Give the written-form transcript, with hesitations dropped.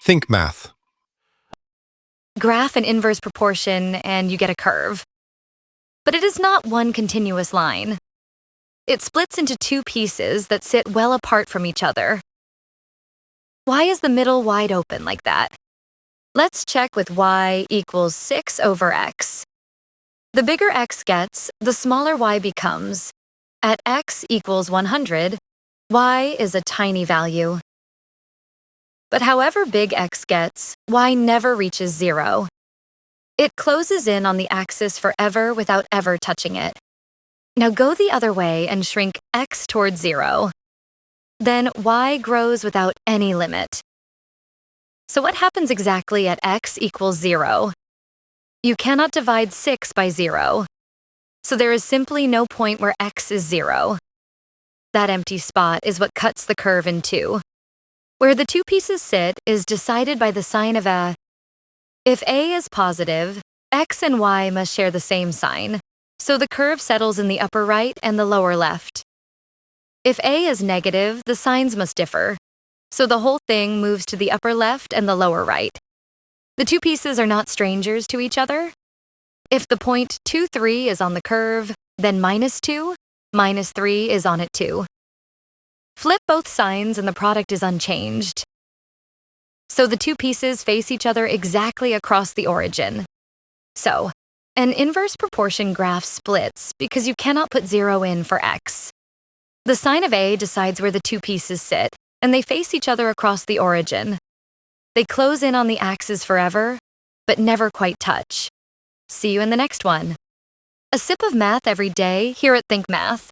Think math. Graph an inverse proportion and you get a curve. But it is not one continuous line. It splits into two pieces that sit well apart from each other. Why is the middle wide open like that? Let's check with y equals 6 over x. The bigger x gets, the smaller y becomes. At x equals 100, y is a tiny value. But however big x gets, y never reaches 0. It closes in on the axis forever without ever touching it. Now go the other way and shrink x towards 0. Then y grows without any limit. So what happens exactly at x equals 0? You cannot divide 6 by 0. So there is simply no point where x is 0. That empty spot is what cuts the curve in two. Where the two pieces sit is decided by the sign of a. If a is positive, x and y must share the same sign, so the curve settles in the upper right and the lower left. If a is negative, the signs must differ, so the whole thing moves to the upper left and the lower right. The two pieces are not strangers to each other. If the point 2, 3 is on the curve, then -2, -3 is on it too. Flip both signs and the product is unchanged. So the two pieces face each other exactly across the origin. So, an inverse proportion graph splits because you cannot put 0 in for x. The sign of a decides where the two pieces sit, and they face each other across the origin. They close in on the axis forever, but never quite touch. See you in the next one. A sip of math every day here at Think Math.